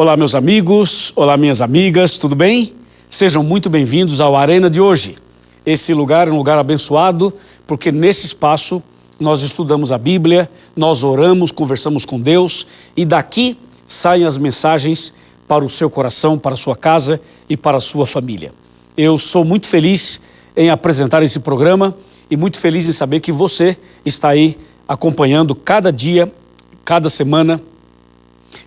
Olá, meus amigos, olá, minhas amigas, tudo bem? Sejam muito bem-vindos ao Arena de hoje. Esse lugar é um lugar abençoado, porque nesse espaço nós estudamos a Bíblia, nós oramos, conversamos com Deus e daqui saem as mensagens para o seu coração, para a sua casa e para a sua família. Eu sou muito feliz em apresentar esse programa e muito feliz em saber que você está aí acompanhando cada dia, cada semana,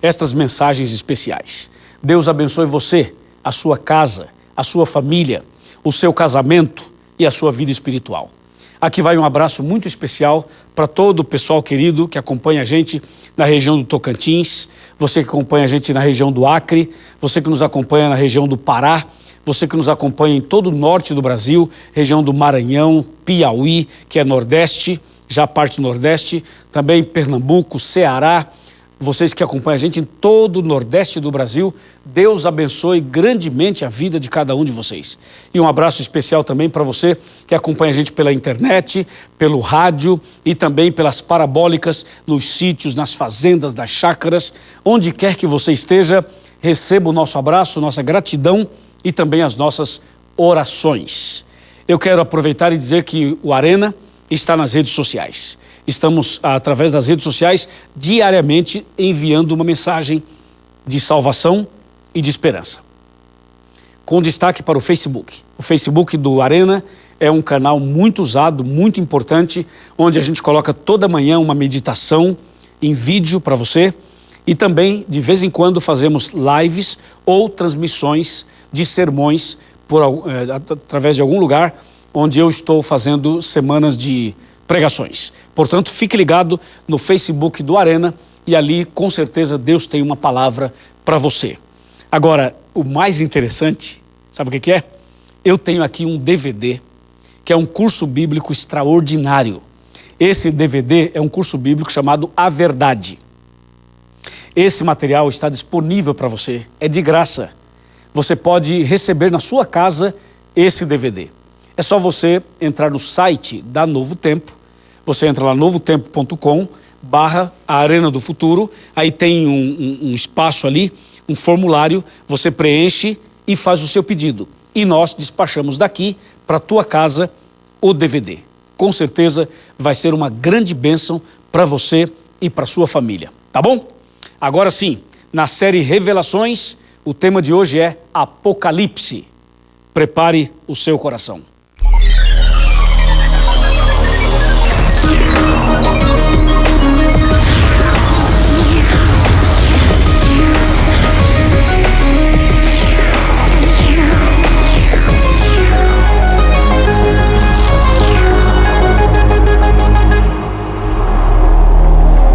estas mensagens especiais. Deus abençoe você, a sua casa, a sua família, o seu casamento e a sua vida espiritual. Aqui vai um abraço muito especial para todo o pessoal querido que acompanha a gente na região do Tocantins, você que acompanha a gente na região do Acre, você que nos acompanha na região do Pará, você que nos acompanha em todo o norte do Brasil, região do Maranhão, Piauí, que é Nordeste, já parte Nordeste, também Pernambuco, Ceará, vocês que acompanham a gente em todo o Nordeste do Brasil, Deus abençoe grandemente a vida de cada um de vocês. E um abraço especial também para você que acompanha a gente pela internet, pelo rádio e também pelas parabólicas, nos sítios, nas fazendas, nas chácaras, onde quer que você esteja, receba o nosso abraço, nossa gratidão e também as nossas orações. Eu quero aproveitar e dizer que o Arena está nas redes sociais. Estamos, através das redes sociais, diariamente enviando uma mensagem de salvação e de esperança. Com destaque para o Facebook. O Facebook do Arena é um canal muito usado, muito importante, onde a gente coloca toda manhã uma meditação em vídeo para você e também, de vez em quando, fazemos lives ou transmissões de sermões através de algum lugar onde eu estou fazendo semanas de pregações. Portanto, fique ligado no Facebook do Arena e ali, com certeza, Deus tem uma palavra para você. Agora, o mais interessante, sabe o que é? Eu tenho aqui um DVD, que é um curso bíblico extraordinário. Esse DVD é um curso bíblico chamado A Verdade. Esse material está disponível para você, é de graça. Você pode receber na sua casa esse DVD. É só você entrar no site da Novo Tempo, você entra lá novotempo.com/Arena do Futuro, aí tem um espaço ali, um formulário, você preenche e faz o seu pedido. E nós despachamos daqui para a tua casa o DVD. Com certeza vai ser uma grande bênção para você e para sua família, tá bom? Agora sim, na série Revelações, o tema de hoje é Apocalipse. Prepare o seu coração.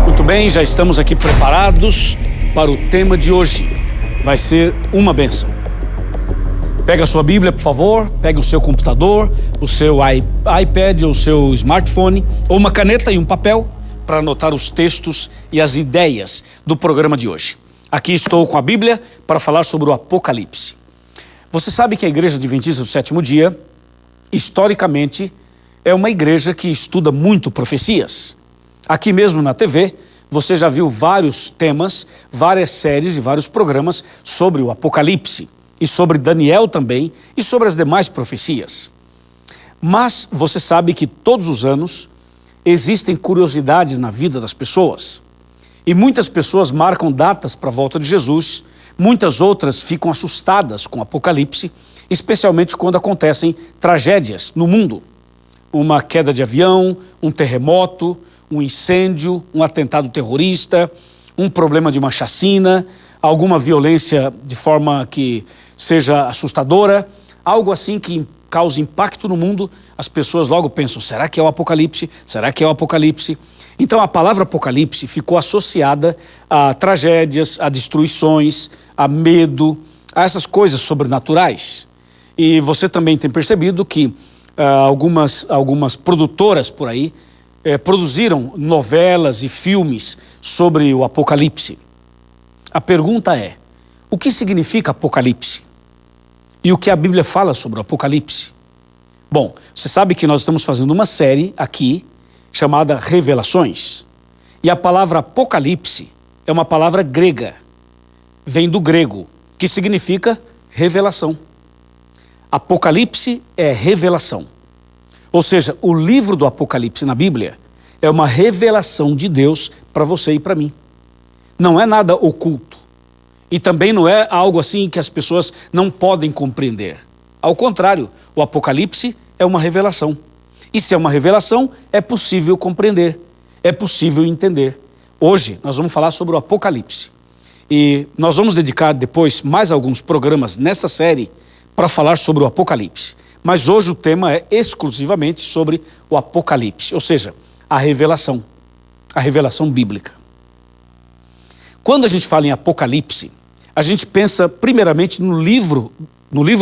Muito bem, já estamos aqui preparados para o tema de hoje. Vai ser uma bênção. Pega a sua Bíblia, por favor, pega o seu computador, o seu iPad ou o seu smartphone, ou uma caneta e um papel para anotar os textos e as ideias do programa de hoje. Aqui estou com a Bíblia para falar sobre o Apocalipse. Você sabe que a Igreja Adventista do Sétimo Dia, historicamente, é uma igreja que estuda muito profecias. Aqui mesmo na TV, você já viu vários temas, várias séries e vários programas sobre o Apocalipse. E sobre Daniel também, e sobre as demais profecias. Mas você sabe que todos os anos existem curiosidades na vida das pessoas. E muitas pessoas marcam datas para a volta de Jesus, muitas outras ficam assustadas com o Apocalipse, especialmente quando acontecem tragédias no mundo. Uma queda de avião, um terremoto, um incêndio, um atentado terrorista, um problema de uma chacina, alguma violência de forma que seja assustadora, algo assim que cause impacto no mundo, as pessoas logo pensam, será que é o Apocalipse? Será que é o Apocalipse? Então a palavra Apocalipse ficou associada a tragédias, a destruições, a medo, a essas coisas sobrenaturais. E você também tem percebido que algumas produtoras por aí produziram novelas e filmes sobre o Apocalipse. A pergunta é, o que significa Apocalipse? E o que a Bíblia fala sobre o Apocalipse? Bom, você sabe que nós estamos fazendo uma série aqui chamada Revelações. E a palavra Apocalipse é uma palavra grega. vem do grego, que significa revelação. Apocalipse é revelação. Ou seja, o livro do Apocalipse na Bíblia é uma revelação de Deus para você e para mim. Não é nada oculto. E também não é algo assim que as pessoas não podem compreender. Ao contrário, o Apocalipse é uma revelação. E se é uma revelação, é possível compreender, é possível entender. Hoje nós vamos falar sobre o Apocalipse. E nós vamos dedicar depois mais alguns programas nessa série para falar sobre o Apocalipse. Mas hoje o tema é exclusivamente sobre o Apocalipse, ou seja, a revelação bíblica. Quando a gente fala em Apocalipse, a gente pensa primeiramente no livro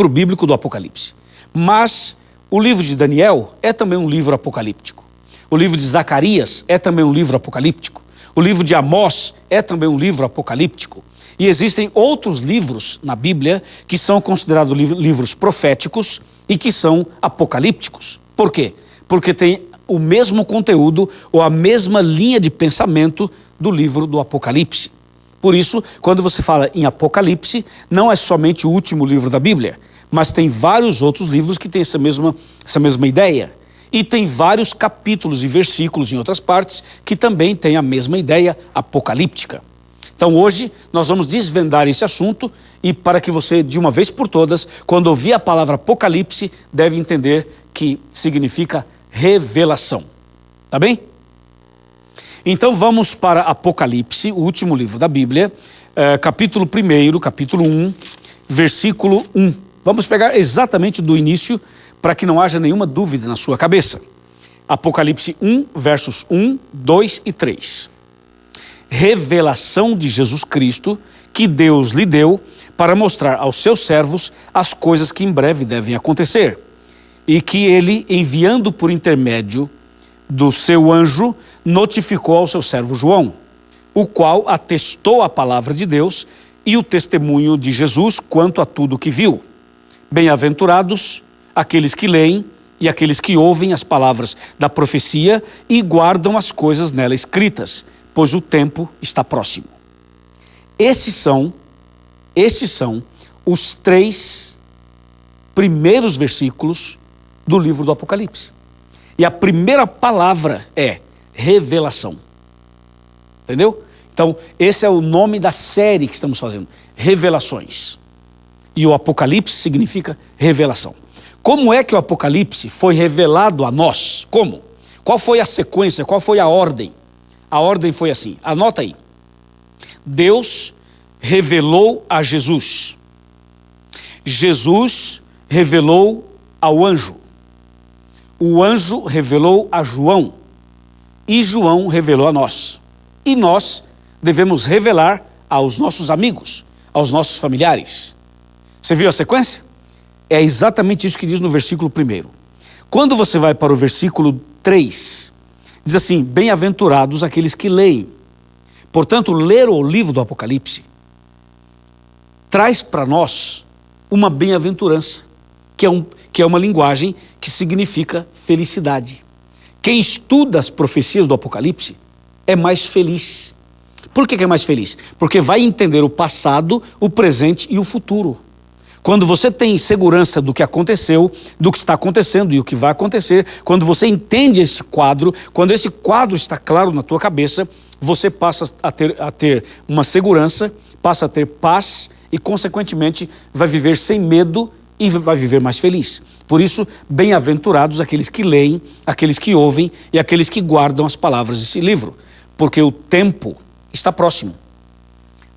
bíblico do Apocalipse. Mas o livro de Daniel é também um livro apocalíptico. O livro de Zacarias é também um livro apocalíptico. O livro de Amós é também um livro apocalíptico. E existem outros livros na Bíblia que são considerados livros proféticos e que são apocalípticos. Por quê? Porque tem o mesmo conteúdo ou a mesma linha de pensamento do livro do Apocalipse. Por isso, quando você fala em Apocalipse, não é somente o último livro da Bíblia, mas tem vários outros livros que têm essa mesma ideia. E tem vários capítulos e versículos em outras partes que também têm a mesma ideia apocalíptica. Então hoje nós vamos desvendar esse assunto e para que você, de uma vez por todas, quando ouvir a palavra Apocalipse, deve entender que significa revelação. Tá bem? Então vamos para Apocalipse, o último livro da Bíblia, capítulo 1, capítulo 1, versículo 1. Vamos pegar exatamente do início para que não haja nenhuma dúvida na sua cabeça. Apocalipse 1, versos 1, 2 e 3. Revelação de Jesus Cristo que Deus lhe deu para mostrar aos seus servos as coisas que em breve devem acontecer, e que ele, enviando por intermédio do seu anjo, notificou ao seu servo João, o qual atestou a palavra de Deus e o testemunho de Jesus quanto a tudo que viu. Bem-aventurados aqueles que leem e aqueles que ouvem as palavras da profecia e guardam as coisas nela escritas, pois o tempo está próximo. Esses são os 3 primeiros versículos do livro do Apocalipse. E a primeira palavra é revelação. Entendeu? Então, esse é o nome da série que estamos fazendo, Revelações. E o Apocalipse significa revelação. Como é que o Apocalipse foi revelado a nós? Como? Qual foi a sequência? Qual foi a ordem? A ordem foi assim, anota aí. Deus revelou a Jesus. Jesus revelou ao anjo. O anjo revelou a João. E João revelou a nós. E nós devemos revelar aos nossos amigos, aos nossos familiares. Você viu a sequência? É exatamente isso que diz no versículo 1. Quando você vai para o versículo 3, diz assim, bem-aventurados aqueles que leem. Portanto, ler o livro do Apocalipse traz para nós uma bem-aventurança, que é uma linguagem que significa felicidade. Quem estuda as profecias do Apocalipse é mais feliz. Por que é mais feliz? Porque vai entender o passado, o presente e o futuro. Quando você tem segurança do que aconteceu, do que está acontecendo e o que vai acontecer, quando você entende esse quadro, quando esse quadro está claro na tua cabeça, você passa a ter uma segurança, passa a ter paz e, consequentemente, vai viver sem medo e vai viver mais feliz. Por isso, bem-aventurados aqueles que leem, aqueles que ouvem e aqueles que guardam as palavras desse livro, porque o tempo está próximo.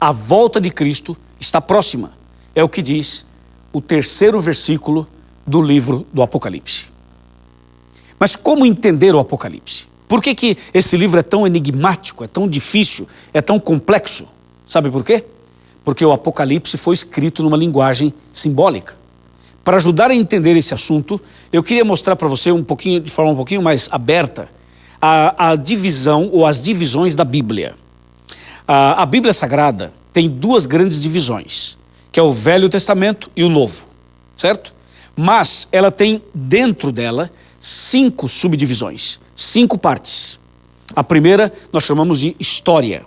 A volta de Cristo está próxima. É o que diz o 3º versículo do livro do Apocalipse. Mas como entender o Apocalipse? Por que esse livro é tão enigmático, é tão difícil, é tão complexo? Sabe por quê? Porque o Apocalipse foi escrito numa linguagem simbólica. Para ajudar a entender esse assunto, eu queria mostrar para você de forma um pouquinho mais aberta a divisão ou as divisões da Bíblia. A Bíblia Sagrada tem 2 grandes divisões, que é o Velho Testamento e o Novo, certo? Mas ela tem dentro dela 5 subdivisões, 5 partes. A primeira nós chamamos de história,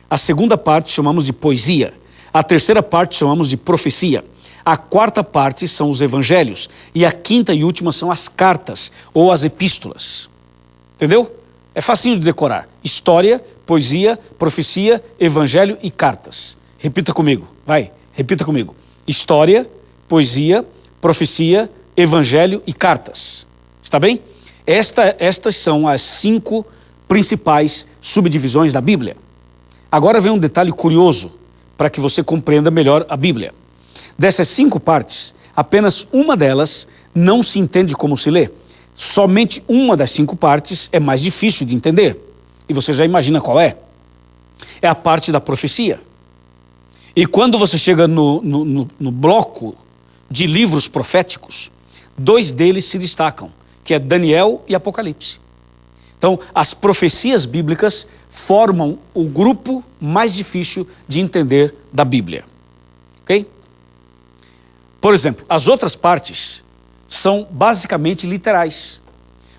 a segunda parte chamamos de poesia, A terceira parte chamamos de profecia. A quarta parte são os evangelhos. E a quinta e última são as cartas ou as epístolas. Entendeu? É facinho de decorar. História, poesia, profecia, evangelho e cartas. Repita comigo, vai, repita comigo. História, poesia, profecia, evangelho e cartas. Está bem? Estas são as 5 principais subdivisões da Bíblia. Agora vem um detalhe curioso para que você compreenda melhor a Bíblia. Dessas 5 partes, apenas uma delas não se entende como se lê. Somente uma das 5 partes é mais difícil de entender. E você já imagina qual é. É a parte da profecia. E quando você chega no bloco de livros proféticos, 2 deles se destacam, que é Daniel e Apocalipse. Então, as profecias bíblicas formam o grupo mais difícil de entender da Bíblia. Ok? Por exemplo, as outras partes são basicamente literais.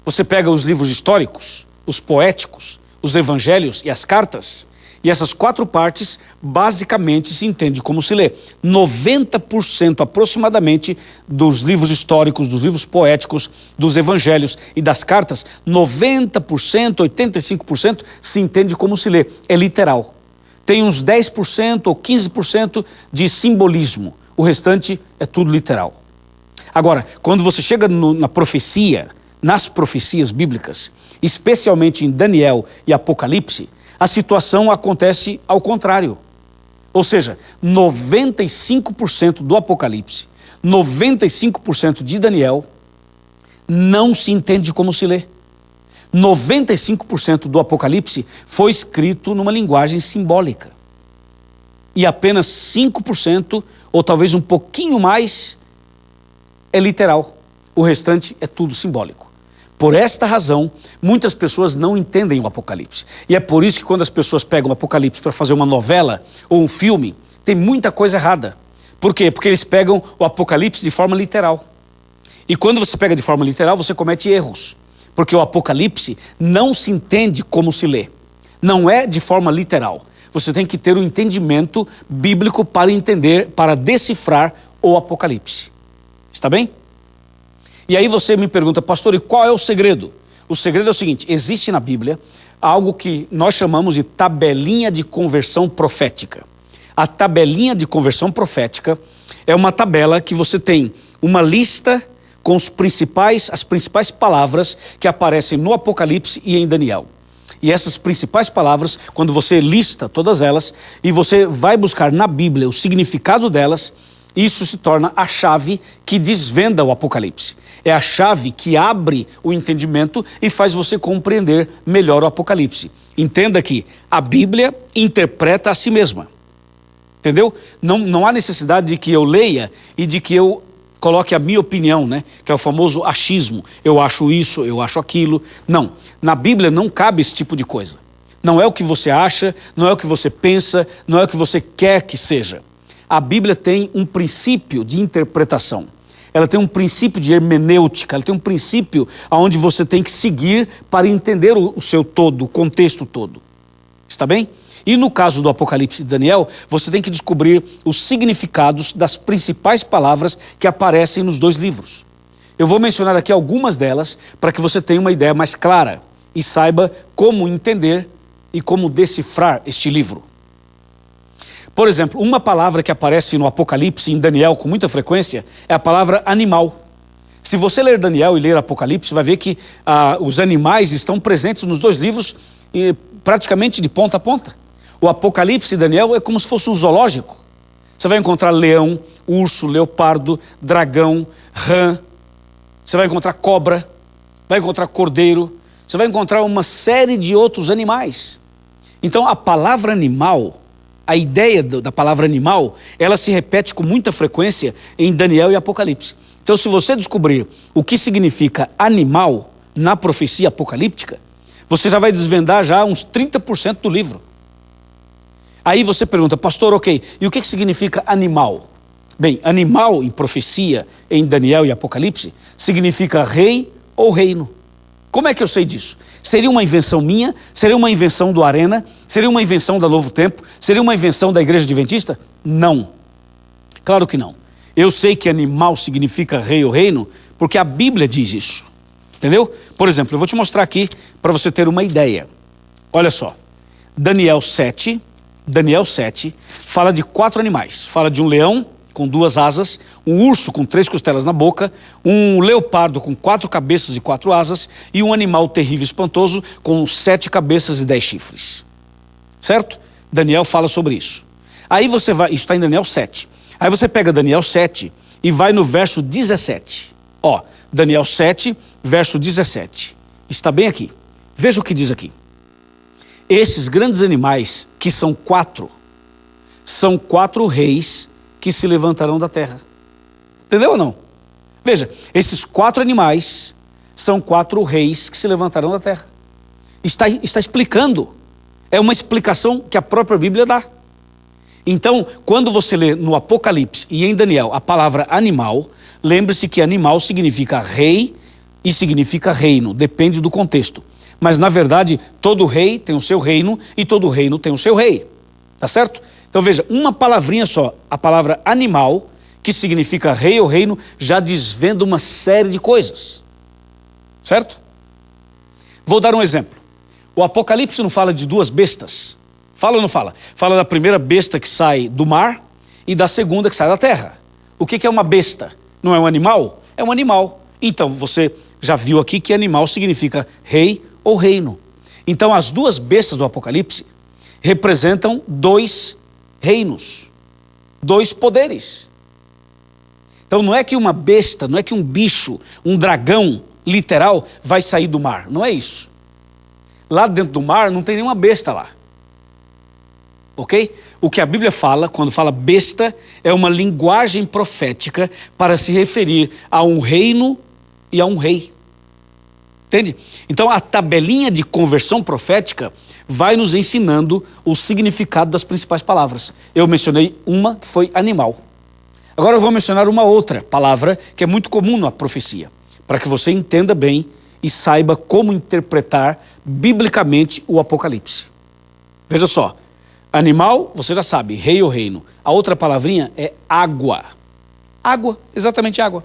Você pega os livros históricos, os poéticos, os evangelhos e as cartas, e essas 4 partes basicamente se entende como se lê. 90% aproximadamente dos livros históricos, dos livros poéticos, dos evangelhos e das cartas, 90%, 85% se entende como se lê. É literal. Tem uns 10% ou 15% de simbolismo. O restante é tudo literal. Agora, quando você chega na profecia, nas profecias bíblicas, especialmente em Daniel e Apocalipse, a situação acontece ao contrário. Ou seja, 95% do Apocalipse, 95% de Daniel não se entende como se lê. 95% do Apocalipse foi escrito numa linguagem simbólica. E apenas 5%, ou talvez um pouquinho mais, é literal. O restante é tudo simbólico. Por esta razão, muitas pessoas não entendem o Apocalipse. E é por isso que quando as pessoas pegam o Apocalipse para fazer uma novela ou um filme, tem muita coisa errada. Por quê? Porque eles pegam o Apocalipse de forma literal. E quando você pega de forma literal, você comete erros. Porque o Apocalipse não se entende como se lê. Não é de forma literal. Você tem que ter um entendimento bíblico para entender, para decifrar o Apocalipse. Está bem? E aí você me pergunta, pastor, e qual é o segredo? O segredo é o seguinte, existe na Bíblia algo que nós chamamos de tabelinha de conversão profética. A tabelinha de conversão profética é uma tabela que você tem uma lista com as principais palavras que aparecem no Apocalipse e em Daniel. E essas principais palavras, quando você lista todas elas e você vai buscar na Bíblia o significado delas, isso se torna a chave que desvenda o Apocalipse. É a chave que abre o entendimento e faz você compreender melhor o Apocalipse. Entenda que a Bíblia interpreta a si mesma. Entendeu? Não há necessidade de que eu leia e de que eu coloque a minha opinião, né? Que é o famoso achismo. Eu acho isso, eu acho aquilo. Não. Na Bíblia não cabe esse tipo de coisa. Não é o que você acha, não é o que você pensa, não é o que você quer que seja. A Bíblia tem um princípio de interpretação. Ela tem um princípio de hermenêutica, ela tem um princípio onde você tem que seguir para entender o seu todo, o contexto todo. Está bem? E no caso do Apocalipse de Daniel, você tem que descobrir os significados das principais palavras que aparecem nos 2 livros. Eu vou mencionar aqui algumas delas para que você tenha uma ideia mais clara e saiba como entender e como decifrar este livro. Por exemplo, uma palavra que aparece no Apocalipse e em Daniel com muita frequência é a palavra animal. Se você ler Daniel e ler Apocalipse, vai ver que os animais estão presentes nos 2 livros praticamente de ponta a ponta. O Apocalipse e Daniel é como se fosse um zoológico. Você vai encontrar leão, urso, leopardo, dragão, rã. Você vai encontrar cobra, vai encontrar cordeiro. Você vai encontrar uma série de outros animais. Então a palavra animal, a ideia da palavra animal, ela se repete com muita frequência em Daniel e Apocalipse. Então, se você descobrir o que significa animal na profecia apocalíptica, você já vai desvendar já uns 30% do livro. Aí você pergunta, pastor, ok, e o que significa animal? Bem, animal em profecia, em Daniel e Apocalipse, significa rei ou reino. Como é que eu sei disso? Seria uma invenção minha? Seria uma invenção do Arena? Seria uma invenção da Novo Tempo? Seria uma invenção da Igreja Adventista? Não. Claro que não. Eu sei que animal significa rei ou reino, porque a Bíblia diz isso. Entendeu? Por exemplo, eu vou te mostrar aqui para você ter uma ideia. Olha só. Daniel 7 fala de 4 animais. Fala de um leão com 2 asas, um urso com 3 costelas na boca, um leopardo com 4 cabeças e 4 asas e um animal terrível e espantoso com 7 cabeças e 10 chifres. Certo? Daniel fala sobre isso. Aí você vai, isso está em Daniel 7. Aí você pega Daniel 7 e vai no verso 17. Ó, Daniel 7, verso 17. Está bem aqui. Veja o que diz aqui. Esses grandes animais, que são 4 reis que se levantarão da terra. Entendeu ou não? Veja, esses 4 animais são 4 reis que se levantarão da terra. Está explicando. É uma explicação que a própria Bíblia dá. Então, quando você lê no Apocalipse e em Daniel a palavra animal, lembre-se que animal significa rei e significa reino, depende do contexto. Mas, na verdade, todo rei tem o seu reino e todo reino tem o seu rei. Tá certo? Então, veja, uma palavrinha só, a palavra animal, que significa rei ou reino, já desvenda uma série de coisas. Certo? Vou dar um exemplo. O Apocalipse não fala de 2 bestas? Fala ou não fala? Fala da primeira besta que sai do mar e da segunda que sai da terra. O que é uma besta? Não é um animal? É um animal. Então, você já viu aqui que animal significa rei ou reino. Então, as 2 bestas do Apocalipse representam 2 reinos, 2 poderes. Então, não é que uma besta, não é que um bicho, um dragão literal vai sair do mar. Não é isso. Lá dentro do mar não tem nenhuma besta lá. Ok? O que a Bíblia fala, quando fala besta, é uma linguagem profética para se referir a um reino e a um rei. Entende? Então a tabelinha de conversão profética vai nos ensinando o significado das principais palavras. Eu mencionei uma que foi animal. Agora eu vou mencionar uma outra palavra que é muito comum na profecia, para que você entenda bem e saiba como interpretar biblicamente o Apocalipse. Veja só. Animal, você já sabe, rei ou reino. A outra palavrinha é água. Água, exatamente água.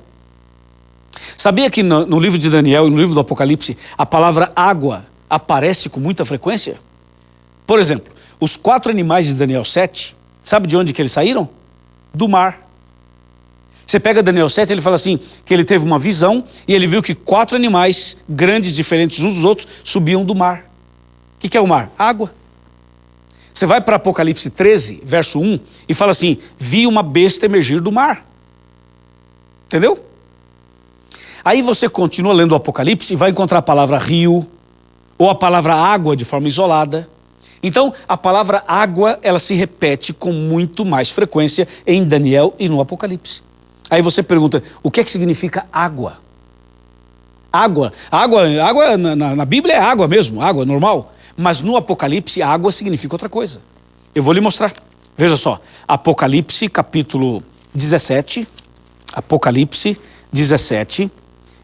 Sabia que no livro de Daniel e no livro do Apocalipse, a palavra água aparece com muita frequência? Por exemplo, os 4 animais de Daniel 7, sabe de onde que eles saíram? Do mar. Você pega Daniel 7, ele fala assim, que ele teve uma visão e ele viu que 4 animais grandes, diferentes uns dos outros, subiam do mar. O que é o mar? Água. Você vai para Apocalipse 13, verso 1, e fala assim, vi uma besta emergir do mar. Entendeu? Aí você continua lendo o Apocalipse e vai encontrar a palavra rio, ou a palavra água de forma isolada. Então, a palavra água, ela se repete com muito mais frequência em Daniel e no Apocalipse. Aí você pergunta, o que é que significa água? Água na Bíblia é água mesmo, água normal. Mas no Apocalipse, água significa outra coisa. Eu vou lhe mostrar. Veja só, Apocalipse capítulo 17, Apocalipse 17,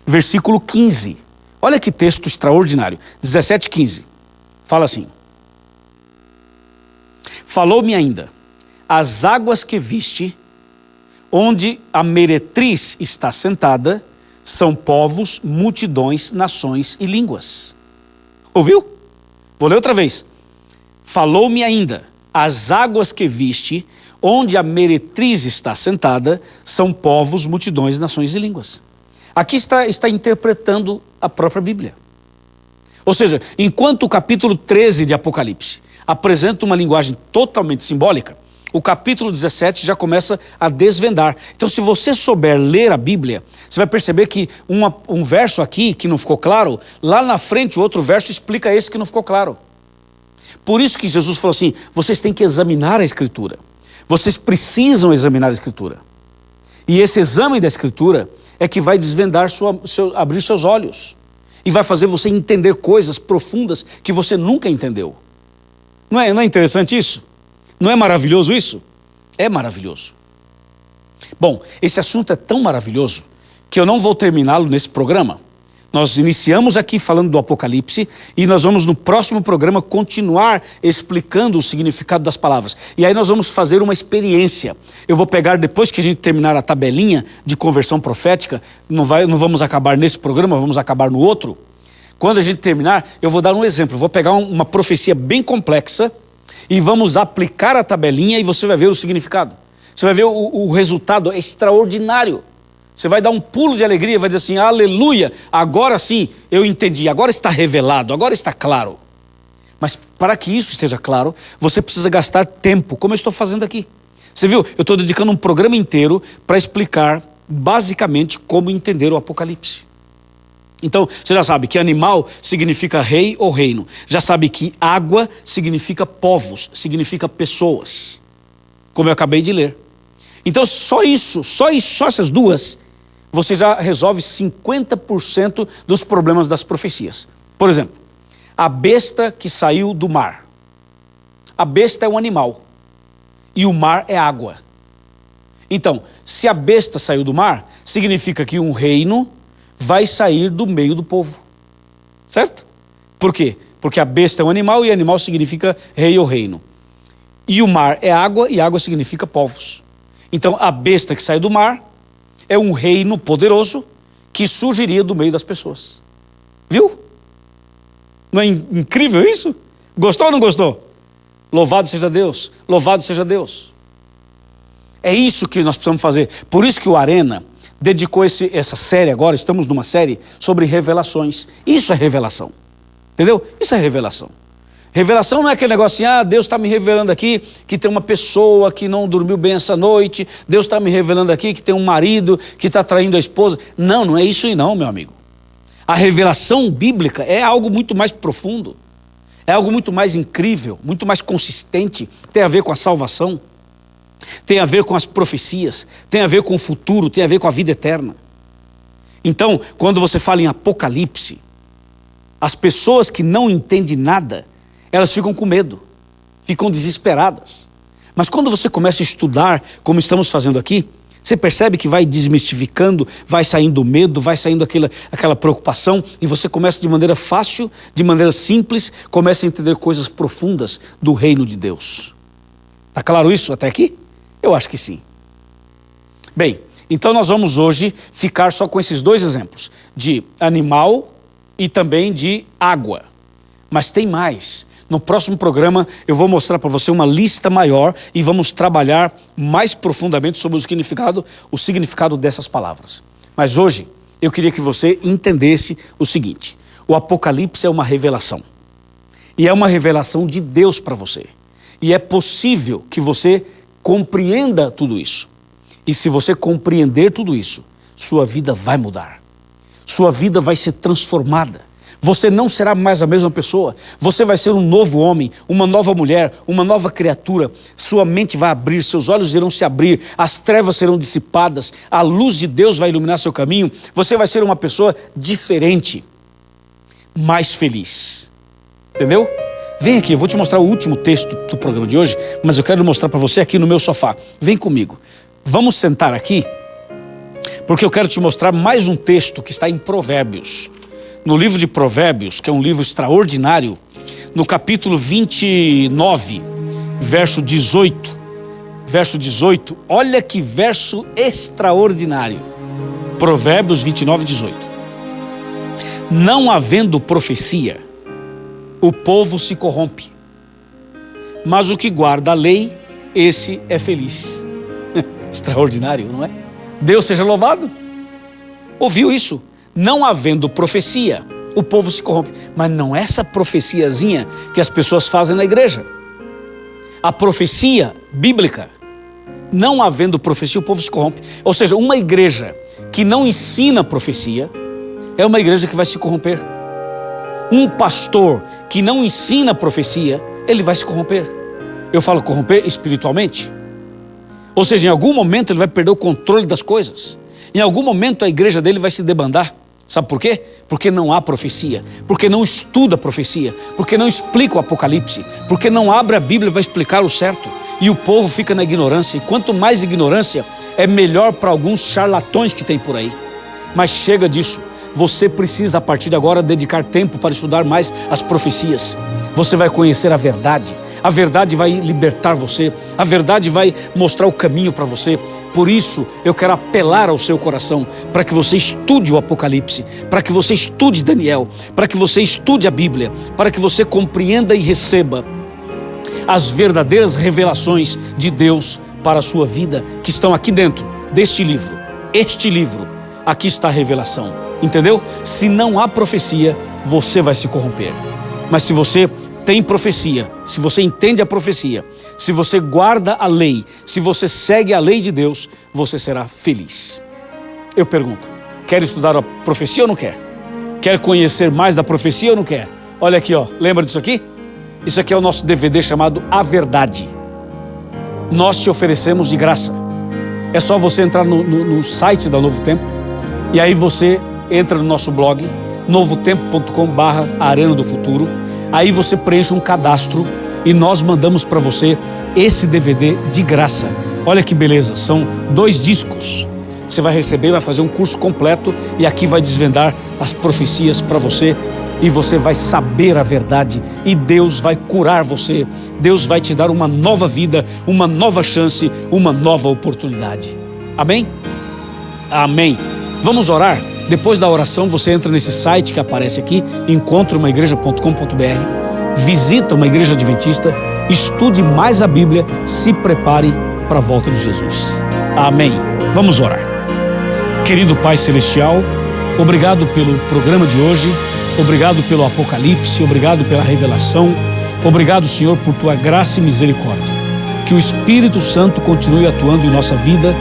versículo 15. Olha que texto extraordinário. 17, 15. Fala assim. Falou-me ainda, as águas que viste, onde a meretriz está sentada, são povos, multidões, nações e línguas. Ouviu? Vou ler outra vez. Falou-me ainda, as águas que viste, onde a meretriz está sentada, são povos, multidões, nações e línguas. Aqui está interpretando a própria Bíblia. Ou seja, enquanto o capítulo 13 de Apocalipse apresenta uma linguagem totalmente simbólica, o capítulo 17 já começa a desvendar. Então, se você souber ler a Bíblia, você vai perceber que um verso aqui que não ficou claro, lá na frente o outro verso explica esse que não ficou claro. Por isso que Jesus falou assim, vocês têm que examinar a Escritura. Vocês precisam examinar a Escritura. E esse exame da Escritura é que vai desvendar, abrir seus olhos. E vai fazer você entender coisas profundas que você nunca entendeu. Não é interessante isso? Não é maravilhoso isso? É maravilhoso. Bom, esse assunto é tão maravilhoso que eu não vou terminá-lo nesse programa. Nós iniciamos aqui falando do Apocalipse e nós vamos no próximo programa continuar explicando o significado das palavras. E aí nós vamos fazer uma experiência. Eu vou pegar, depois que a gente terminar a tabelinha de conversão profética, não vamos acabar nesse programa, vamos acabar no outro. Quando a gente terminar, eu vou dar um exemplo. Eu vou pegar uma profecia bem complexa e vamos aplicar a tabelinha e você vai ver o significado. Você vai ver o resultado extraordinário. Você vai dar um pulo de alegria, vai dizer assim, aleluia, agora sim eu entendi, agora está revelado, agora está claro. Mas para que isso esteja claro, você precisa gastar tempo, como eu estou fazendo aqui. Você viu, eu estou dedicando um programa inteiro para explicar basicamente como entender o Apocalipse. Então, você já sabe que animal significa rei ou reino. Já sabe que água significa povos, significa pessoas. Como eu acabei de ler. Então, só essas duas, você já resolve 50% dos problemas das profecias. Por exemplo, a besta que saiu do mar. A besta é um animal e o mar é água. Então, se a besta saiu do mar, significa que um reino vai sair do meio do povo. Certo? Por quê? Porque a besta é um animal e animal significa rei ou reino. E o mar é água e água significa povos. Então, a besta que sai do mar é um reino poderoso que surgiria do meio das pessoas. Viu? Não é incrível isso? Gostou ou não gostou? Louvado seja Deus, louvado seja Deus. É isso que nós precisamos fazer. Por isso que o Arena dedicou essa série agora, estamos numa série sobre revelações. Isso é revelação. Entendeu? Isso é revelação. Revelação não é aquele negócio assim, Deus está me revelando aqui que tem uma pessoa que não dormiu bem essa noite, Deus está me revelando aqui que tem um marido que está traindo a esposa. Não, não é isso aí não, meu amigo. A revelação bíblica é algo muito mais profundo, é algo muito mais incrível, muito mais consistente, tem a ver com a salvação, tem a ver com as profecias, tem a ver com o futuro, tem a ver com a vida eterna. Então, quando você fala em Apocalipse, as pessoas que não entendem nada, elas ficam com medo, ficam desesperadas. Mas quando você começa a estudar, como estamos fazendo aqui, você percebe que vai desmistificando, vai saindo o medo, vai saindo aquela preocupação, e você começa de maneira fácil, de maneira simples, começa a entender coisas profundas do reino de Deus. Está claro isso até aqui? Eu acho que sim. Bem, então nós vamos hoje ficar só com esses dois exemplos, de animal e também de água. Mas tem mais. No próximo programa eu vou mostrar para você uma lista maior e vamos trabalhar mais profundamente sobre o significado dessas palavras. Mas hoje eu queria que você entendesse o seguinte: o Apocalipse é uma revelação. E é uma revelação de Deus para você. E é possível que você compreenda tudo isso. E se você compreender tudo isso, sua vida vai mudar. Sua vida vai ser transformada. Você não será mais a mesma pessoa. Você vai ser um novo homem, uma nova mulher, uma nova criatura. Sua mente vai abrir, seus olhos irão se abrir, as trevas serão dissipadas, a luz de Deus vai iluminar seu caminho. Você vai ser uma pessoa diferente, mais feliz. Entendeu? Vem aqui, eu vou te mostrar o último texto do programa de hoje, mas eu quero mostrar para você aqui no meu sofá. Vem comigo. Vamos sentar aqui, porque eu quero te mostrar mais um texto que está em Provérbios. No livro de Provérbios, que é um livro extraordinário, no capítulo 29, verso 18, olha que verso extraordinário. Provérbios 29, 18. Não havendo profecia, o povo se corrompe, mas o que guarda a lei, esse é feliz. Extraordinário, não é? Deus seja louvado. Ouviu isso? Não havendo profecia, o povo se corrompe. Mas não é essa profeciazinha que as pessoas fazem na igreja. A profecia bíblica, não havendo profecia, o povo se corrompe. Ou seja, uma igreja que não ensina profecia é uma igreja que vai se corromper. Um pastor que não ensina profecia, ele vai se corromper. Eu falo corromper espiritualmente. Ou seja, em algum momento ele vai perder o controle das coisas. Em algum momento a igreja dele vai se debandar. Sabe por quê? Porque não há profecia, porque não estuda a profecia, porque não explica o Apocalipse, porque não abre a Bíblia para explicar o certo. E o povo fica na ignorância. E quanto mais ignorância, é melhor para alguns charlatões que tem por aí. Mas chega disso. você precisa a partir de agora dedicar tempo para estudar mais as profecias. Você vai conhecer a verdade vai libertar você, a verdade vai mostrar o caminho para você. Por isso eu quero apelar ao seu coração, para que você estude o Apocalipse, para que você estude Daniel, para que você estude a Bíblia, para que você compreenda e receba as verdadeiras revelações de Deus para a sua vida, que estão aqui dentro deste livro. Este livro, aqui está a revelação, entendeu? Se não há profecia, você vai se corromper. Mas se você tem profecia, se você entende a profecia, se você guarda a lei, se você segue a lei de Deus, você será feliz. Eu pergunto, quer estudar a profecia ou não quer? Quer conhecer mais da profecia ou não quer? Olha aqui, ó, lembra disso aqui? Isso aqui é o nosso DVD chamado A Verdade. Nós te oferecemos de graça. É só você entrar no site da Novo Tempo, e aí você entra no nosso blog, novotempo.com/Arena do Futuro. Aí você preenche um cadastro e nós mandamos para você esse DVD de graça. Olha que beleza, são 2 discos. Você vai receber, vai fazer um curso completo e aqui vai desvendar as profecias para você. E você vai saber a verdade e Deus vai curar você. Deus vai te dar uma nova vida, uma nova chance, uma nova oportunidade. Amém? Amém. Vamos orar? Depois da oração, você entra nesse site que aparece aqui, encontreumaigreja.com.br, visita uma igreja adventista, estude mais a Bíblia, se prepare para a volta de Jesus. Amém. Vamos orar. Querido Pai Celestial, obrigado pelo programa de hoje, obrigado pelo Apocalipse, obrigado pela revelação, obrigado, Senhor, por Tua graça e misericórdia. Que o Espírito Santo continue atuando em nossa vida,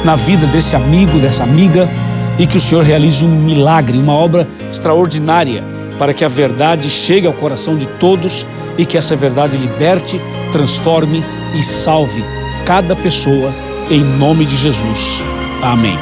na vida desse amigo, dessa amiga, e que o Senhor realize um milagre, uma obra extraordinária, para que a verdade chegue ao coração de todos e que essa verdade liberte, transforme e salve cada pessoa, em nome de Jesus. Amém.